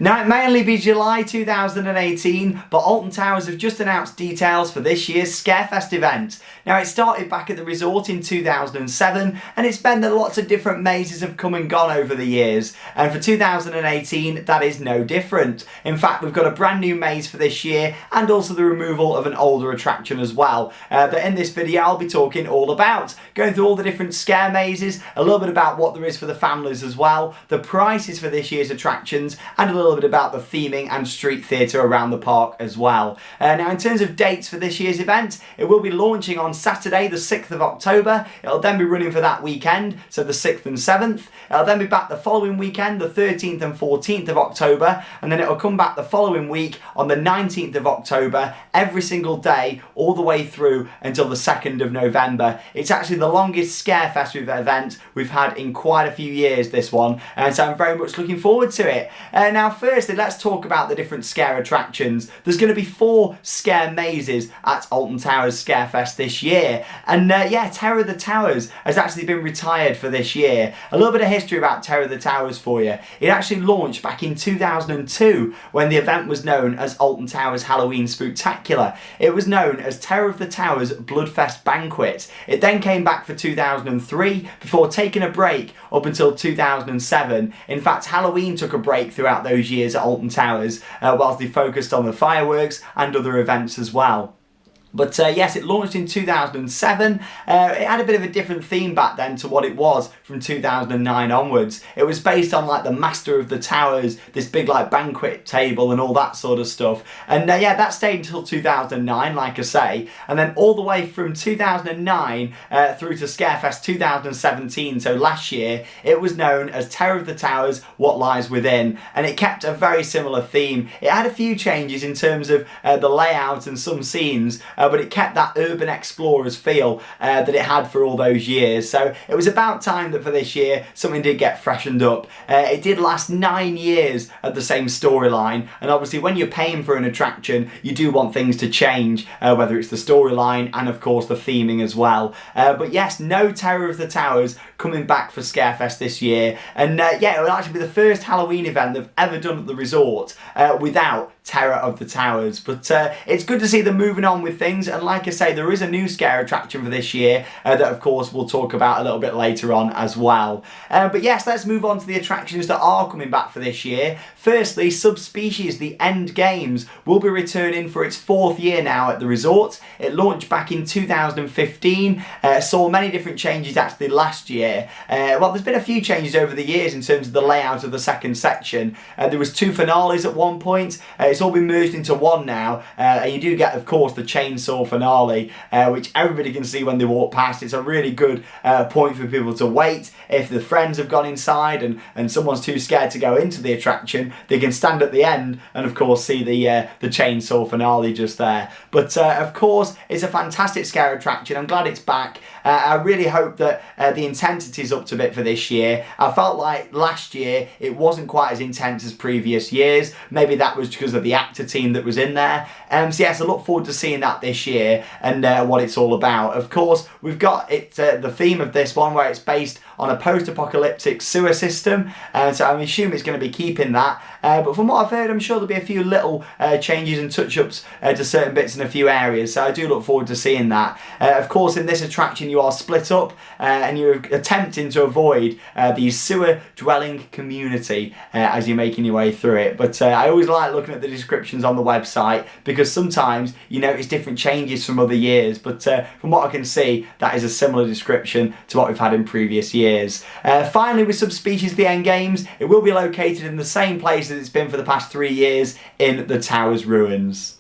Now, it may only be July 2018, but Alton Towers have just announced details for this year's Scarefest event. Now, it started back at the resort in 2007, and it's meant that lots of different mazes have come and gone over the years. And for 2018, that is no different. In fact, we've got a brand new maze for this year, and also the removal of an older attraction as well. But in this video, I'll be talking all about going through all the different scare mazes, a little bit about what there is for the families as well, the prices for this year's attractions, and a little bit about the theming and street theatre around the park as well. Now, in terms of dates for this year's event, it will be launching on Saturday the 6th of October. It'll then be running for that weekend, so the 6th and 7th. It'll then be back the following weekend, the 13th and 14th of October, and then it'll come back the following week on the 19th of October, every single day, all the way through until the 2nd of November. It's actually the longest Scarefest event we've had in quite a few years, this one, and so I'm very much looking forward to it. Now, firstly, let's talk about the different scare attractions. There's going to be 4 scare mazes at Alton Towers Scarefest this year, and yeah, Terror of the Towers has actually been retired for this year. A little bit of history about Terror of the Towers for you. It actually launched back in 2002 when the event was known as Alton Towers Halloween Spooktacular. It was known as Terror of the Towers Bloodfest Banquet. It then came back for 2003 before taking a break up until 2007. In fact, Halloween took a break throughout those years at Alton Towers whilst they focused on the fireworks and other events as well. But yes, it launched in 2007. It had a bit of a different theme back then to what it was from 2009 onwards. It was based on like the Master of the Towers, this big like banquet table and all that sort of stuff. And yeah, that stayed until 2009, like I say. And then all the way from 2009 through to Scarefest 2017, so last year, it was known as Terror of the Towers, What Lies Within. And it kept a very similar theme. It had a few changes in terms of the layout and some scenes, but it kept that urban explorers feel that it had for all those years. So it was about time that for this year something did get freshened up. It did last 9 years at the same storyline, and obviously when you're paying for an attraction you do want things to change, whether it's the storyline and of course the theming as well. But yes, no Terror of the Towers coming back for Scarefest this year, and yeah, it will actually be the first Halloween event they've ever done at the resort without Terror of the Towers. But it's good to see them moving on with things, and like I say, there is a new scare attraction for this year that of course we'll talk about a little bit later on as well. But yes, let's move on to the attractions that are coming back for this year. Firstly, Subspecies The End Games will be returning for its 4th year now at the resort. It launched back in 2015, saw many different changes actually last year. Well, there's been a few changes over the years in terms of the layout of the second section. There was 2 finales at one point. It's all been merged into one now, and you do get of course the chainsaw finale, which everybody can see when they walk past. It's a really good point for people to wait. If the friends have gone inside and someone's too scared to go into the attraction, they can stand at the end and of course see the chainsaw finale just there. But of course, it's a fantastic scare attraction. I'm glad it's back. I really hope that the intensity's up to a bit for this year. I felt like last year it wasn't quite as intense as previous years. Maybe that was because of the actor team that was in there. So yes, I look forward to seeing that this year and what it's all about. Of course, we've got it, the theme of this one where it's based on a post-apocalyptic sewer system, so I'm assuming it's going to be keeping that. But from what I've heard, I'm sure there'll be a few little changes and touch-ups to certain bits in a few areas, so I do look forward to seeing that. Of course, in this attraction you are split up and you're attempting to avoid the sewer-dwelling community as you're making your way through it. But I always like looking at the descriptions on the website because sometimes you notice different changes from other years, but from what I can see, that is a similar description to what we've had in previous years. Finally, with Subspecies The End Games, it will be located in the same place that it's been for the past 3 years, in the Towers ruins.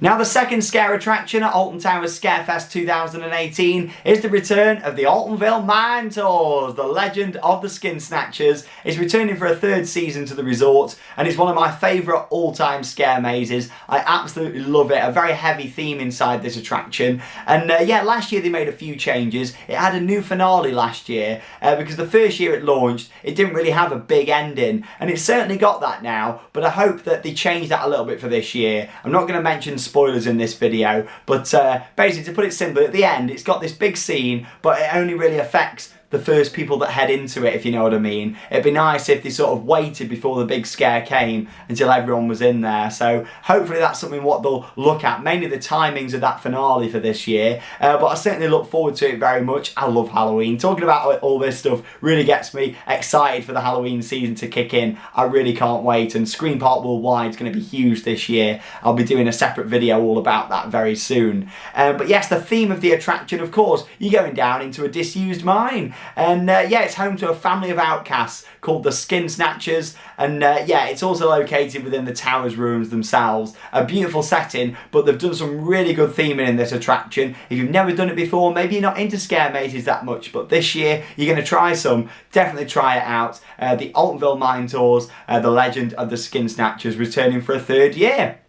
Now, the second scare attraction at Alton Towers Scarefest 2018 is the return of the Altonville Mine Tours. The legend of the Skin Snatchers is returning for a 3rd season to the resort, and it's one of my favourite all-time scare mazes. I absolutely love it. A very heavy theme inside this attraction. And yeah, last year they made a few changes. It had a new finale last year because the first year it launched, it didn't really have a big ending, and it's certainly got that now, but I hope that they change that a little bit for this year. I'm not going to mention spoilers in this video, but basically, to put it simply, at the end it's got this big scene, but it only really affects the first people that head into it, if you know what I mean. It'd be nice if they sort of waited before the big scare came until everyone was in there. So hopefully that's something what they'll look at, mainly the timings of that finale for this year. But I certainly look forward to it very much. I love Halloween. Talking about all this stuff really gets me excited for the Halloween season to kick in. I really can't wait, and Scream Park Worldwide is going to be huge this year. I'll be doing a separate video all about that very soon. But yes, the theme of the attraction, of course, you're going down into a disused mine. And yeah, it's home to a family of outcasts called the Skin Snatchers. And yeah, it's also located within the Towers ruins themselves. A beautiful setting, but they've done some really good theming in this attraction. If you've never done it before, maybe you're not into scare mazes that much, but this year you're going to try some. Definitely try it out. The Altonville Mine Tours, the legend of the Skin Snatchers, returning for a third year.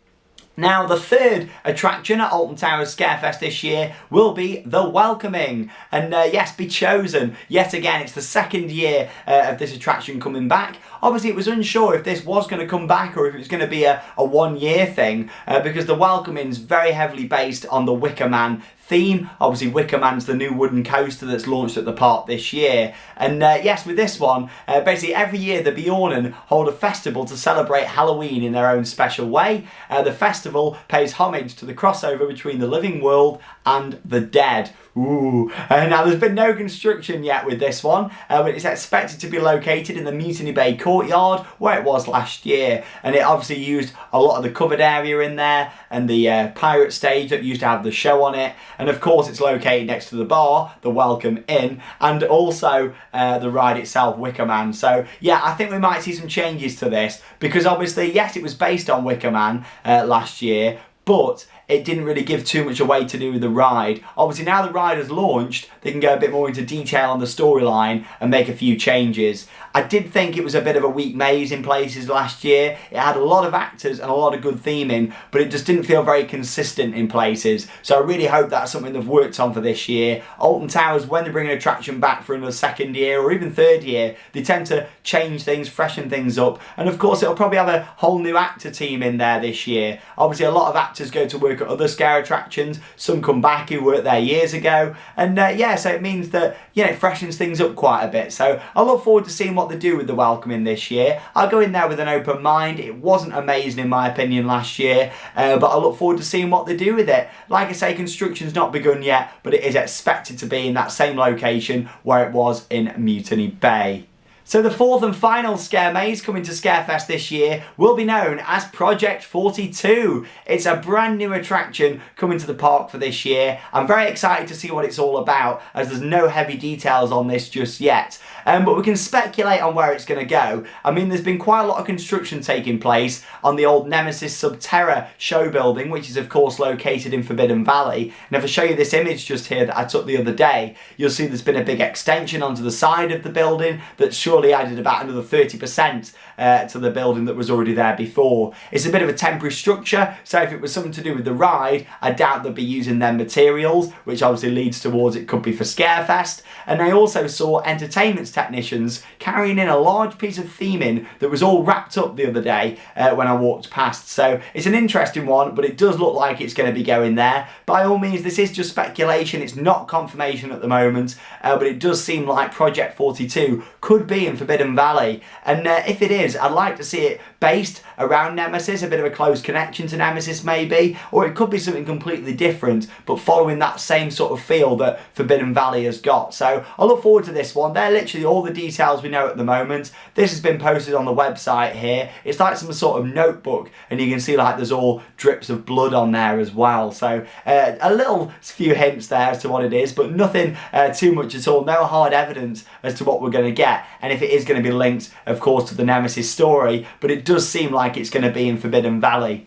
Now, the third attraction at Alton Towers Scarefest this year will be The Welcoming. And yes, be chosen. Yet again, it's the second year of this attraction coming back. Obviously, it was unsure if this was going to come back or if it was going to be a one-year thing, because The Welcoming is very heavily based on the Wicker Man theme. Obviously, Wicker Man's the new wooden coaster that's launched at the park this year. And yes, with this one, basically every year the Bjornen hold a festival to celebrate Halloween in their own special way. The festival pays homage to the crossover between the living world and the dead. Ooh. Now there's been no construction yet with this one, but it's expected to be located in the Mutiny Bay courtyard where it was last year, and it obviously used a lot of the covered area in there and the pirate stage that used to have the show on it, and of course it's located next to the bar, the Welcome Inn, and also the ride itself, Wicker Man. So yeah, I think we might see some changes to this, because obviously yes, it was based on Wicker Man last year, but it didn't really give too much away to do with the ride. Obviously now the ride has launched, they can go a bit more into detail on the storyline and make a few changes. I did think it was a bit of a weak maze in places last year. It had a lot of actors and a lot of good theming, but it just didn't feel very consistent in places. So I really hope that's something they've worked on for this year. Alton Towers, when they bring an attraction back for another second year or even third year, they tend to change things, freshen things up. And of course it'll probably have a whole new actor team in there this year. Obviously a lot of actors go to work at other scare attractions. Some come back who worked there years ago. And yeah, so it means that, you know, it freshens things up quite a bit. So I look forward to seeing what they do with The Welcoming this year. I'll go in there with an open mind. It wasn't amazing in my opinion last year, but I look forward to seeing what they do with it. Like I say, construction's not begun yet, but it is expected to be in that same location where it was in Mutiny Bay. So the fourth and final scare maze coming to Scarefest this year will be known as Project 42. It's a brand new attraction coming to the park for this year. I'm very excited to see what it's all about, as there's no heavy details on this just yet. But we can speculate on where it's going to go. I mean, there's been quite a lot of construction taking place on the old Nemesis Subterra show building, which is of course located in Forbidden Valley. And if I show you this image just here that I took the other day, you'll see there's been a big extension onto the side of the building that surely added about another 30% to the building that was already there before. It's a bit of a temporary structure, so if it was something to do with the ride, I doubt they'd be using their materials, which obviously leads towards it could be for Scarefest. And I also saw entertainment technicians carrying in a large piece of theming that was all wrapped up the other day when I walked past. So it's an interesting one, but it does look like it's going to be going there. By all means, this is just speculation, it's not confirmation at the moment, but it does seem like Project 42 could be in Forbidden Valley. And if it is, I'd like to see it based around Nemesis, a bit of a close connection to Nemesis maybe, or it could be something completely different, but following that same sort of feel that Forbidden Valley has got. So I look forward to this one. They're literally all the details we know at the moment. This has been posted on the website here. It's like some sort of notebook, and you can see like there's all drips of blood on there as well. So a little few hints there as to what it is, but nothing too much at all. No hard evidence as to what we're going to get, and if it is going to be linked, of course, to the Nemesis story, but it does seem like it's going to be in Forbidden Valley.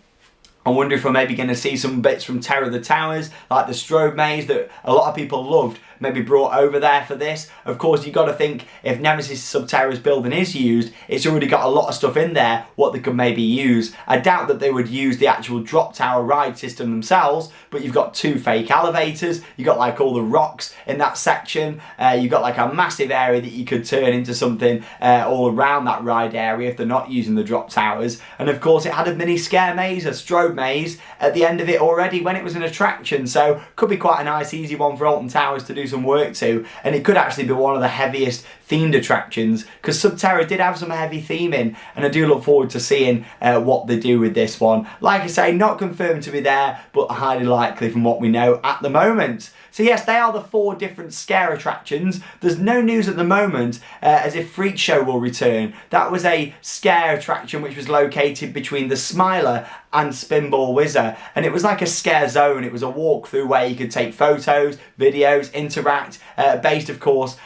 I wonder if we're maybe going to see some bits from Terror of the Towers, like the strobe maze that a lot of people loved, maybe brought over there for this. Of course, you've got to think, if Nemesis Subterra's building is used, it's already got a lot of stuff in there what they could maybe use. I doubt that they would use the actual drop tower ride system themselves, but you've got two fake elevators, you've got like all the rocks in that section, you've got like a massive area that you could turn into something all around that ride area if they're not using the drop towers. And of course, it had a mini scare maze, a strobe maze, at the end of it already when it was an attraction, so could be quite a nice easy one for Alton Towers to do do some work to, and it could actually be one of the heaviest themed attractions, because Subterra did have some heavy theming, and I do look forward to seeing what they do with this one. Like I say, not confirmed to be there, but highly likely from what we know at the moment. So yes, they are the 4 different scare attractions. There's no news at the moment as if Freak Show will return. That was a scare attraction which was located between the Smiler and Spinball Whizzer, and it was like a scare zone. It was a walkthrough where you could take photos, videos, interact, based of course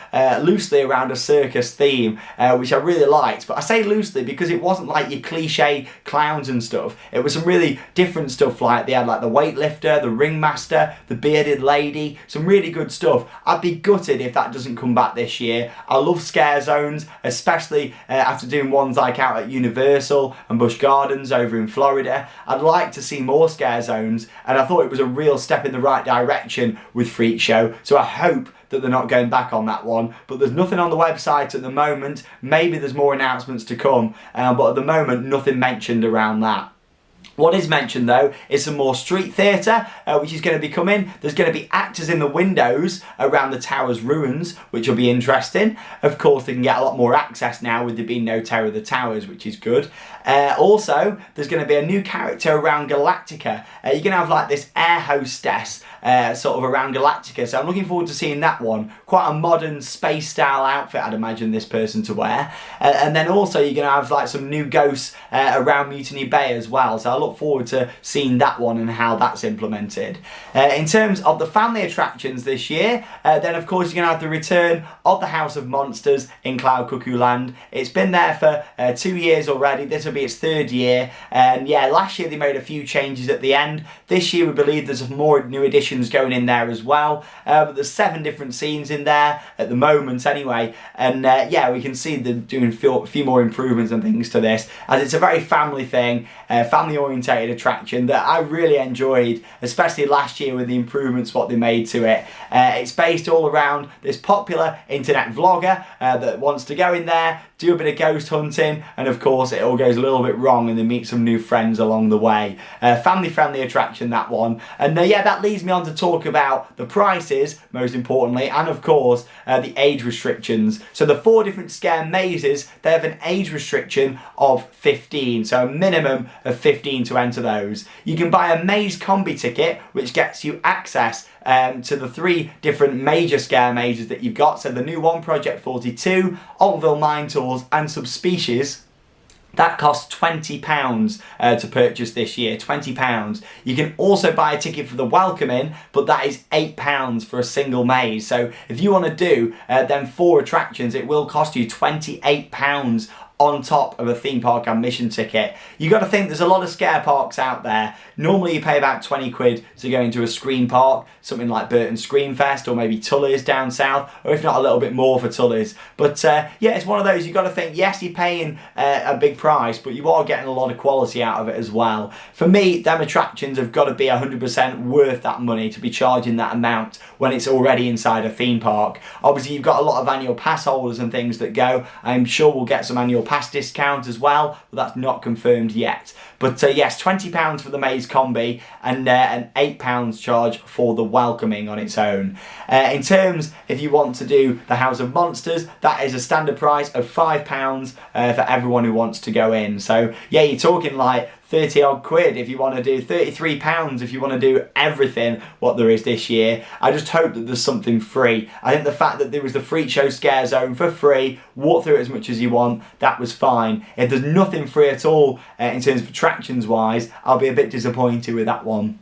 loosely around a circus theme, which I really liked. But I say loosely because it wasn't like your cliche clowns and stuff. It was some really different stuff, like they had like the weightlifter, the ringmaster, the bearded lady, some really good stuff. I'd be gutted if that doesn't come back this year. I love scare zones, especially after doing ones like out at Universal and Busch Gardens over in Florida. I'd like to see more scare zones, and I thought it was a real step in the right direction with Freak Show, so I hope that they're not going back on that one. But there's nothing on the website at the moment. Maybe there's more announcements to come, but at the moment nothing mentioned around that. What is mentioned though is some more street theatre, which is going to be coming. There's going to be actors in the windows around the tower's ruins, which will be interesting. Of course, they can get a lot more access now with there being no Terror of the Towers, which is good. Also, there's going to be a new character around Galactica. You're going to have like this air hostess sort of around Galactica, so I'm looking forward to seeing that one. Quite a modern space style outfit, I'd imagine this person to wear. And then also you're going to have like some new ghosts around Mutiny Bay as well, so I look forward to seeing that one and how that's implemented. In terms of the family attractions this year, then of course you're going to have the return of the House of Monsters in Cloud Cuckoo Land. It's been there for 2 years already. This will be its 3rd year, and yeah, last year they made a few changes at the end. This year we believe there's more new additions going in there as well, but there's 7 different scenes in there at the moment anyway, and yeah, we can see them doing a few more improvements and things to this, as it's a very family thing, family orientated attraction that I really enjoyed, especially last year with the improvements what they made to it. It's based all around this popular internet vlogger that wants to go in there, do a bit of ghost hunting, and of course it all goes a little bit wrong and they meet some new friends along the way. Family friendly attraction, that one. And yeah, that leads me on to talk about the prices, most importantly, and of course the age restrictions. So the 4 different scare mazes, they have an age restriction of 15, so a minimum of 15 to enter those. You can buy a maze combi ticket, which gets you access to the 3 different major scare mazes that you've got. So the new one, Project 42, Altonville Mine Tours and Subspecies. That costs £20 to purchase this year, £20. You can also buy a ticket for the Welcoming, but that is £8 for a single maze. So if you want to do them 4 attractions, it will cost you £28 on top of a theme park admission ticket. You got to think there's a lot of scare parks out there. Normally you pay about 20 quid to go into a Scream park, something like Burton Screamfest or maybe Tully's down south, or if not a little bit more for Tully's. But yeah, it's one of those, you got to think, yes, you're paying a big price, but you are getting a lot of quality out of it as well. For me, them attractions have got to be 100% worth that money to be charging that amount when it's already inside a theme park. Obviously you've got a lot of annual pass holders and things that go. I'm sure we'll get some annual pass discount as well, but that's not confirmed yet. But yes, £20 for the maze combi and an £8 charge for the Welcoming on its own. In terms, if you want to do the House of Monsters, that is a standard price of £5 for everyone who wants to go in. So yeah, you're talking like 30 odd quid if you want to do, £33 if you want to do everything what there is this year. I just hope that there's something free. I think the fact that there was the Freak Show Scare Zone for free, walk through it as much as you want, that was fine. If there's nothing free at all in terms of attractions wise, I'll be a bit disappointed with that one.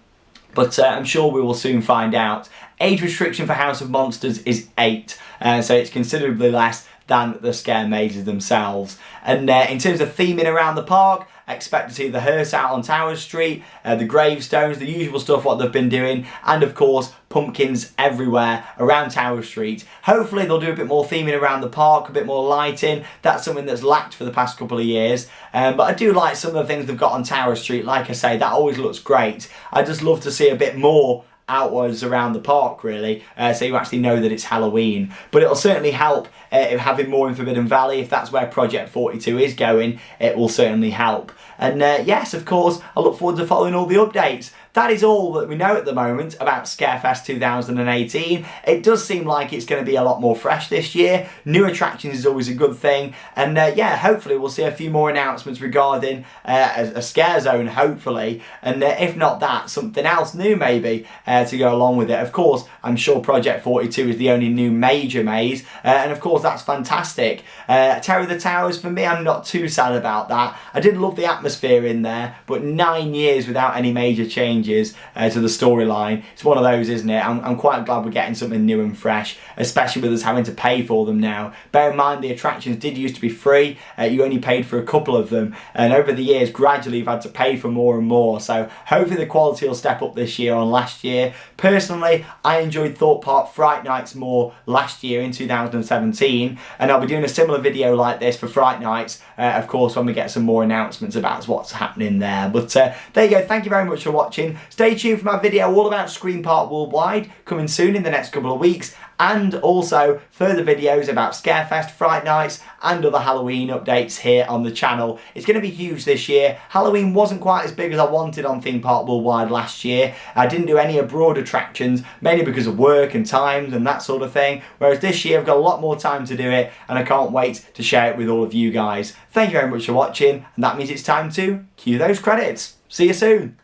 But I'm sure we will soon find out. Age restriction for House of Monsters is 8, so it's considerably less than the scare mazes themselves. And in terms of theming around the park, I expect to see the hearse out on Towers Street, the gravestones, the usual stuff what they've been doing, and of course pumpkins everywhere around Tower Street. Hopefully they'll do a bit more theming around the park, a bit more lighting. That's something that's lacked for the past couple of years, but I do like some of the things they've got on Tower Street. Like I say, that always looks great. I just love to see a bit more outwards around the park really, so you actually know that it's Halloween. But it'll certainly help having more in Forbidden Valley. If that's where Project 42 is going, it will certainly help. And yes, of course, I look forward to following all the updates. That is all that we know at the moment about Scarefest 2018. It does seem like it's going to be a lot more fresh this year. New attractions is always a good thing. And yeah, hopefully we'll see a few more announcements regarding a scare zone, hopefully. And if not that, something else new maybe to go along with it. Of course, I'm sure Project 42 is the only new major maze. And of course, that's fantastic. Terror of the Towers, for me, I'm not too sad about that. I did love the atmosphere in there, but 9 years without any major changes to the storyline. It's one of those, isn't it? I'm quite glad we're getting something new and fresh, especially with us having to pay for them now. Bear in mind, the attractions did used to be free. You only paid for a couple of them, and over the years, gradually you've had to pay for more and more. So hopefully the quality will step up this year on last year. Personally, I enjoyed Thorpe Park Fright Nights more last year in 2017, and I'll be doing a similar video like this for Fright Nights, of course, when we get some more announcements about what's happening there. But there you go. Thank you very much for watching. Stay tuned for my video all about Scream Park Worldwide, coming soon in the next couple of weeks, and also further videos about Scarefest, Fright Nights, and other Halloween updates here on the channel. It's going to be huge this year. Halloween wasn't quite as big as I wanted on Theme Park Worldwide last year. I didn't do any abroad attractions, mainly because of work and times and that sort of thing, whereas this year I've got a lot more time to do it, and I can't wait to share it with all of you guys. Thank you very much for watching, and that means it's time to cue those credits. See you soon.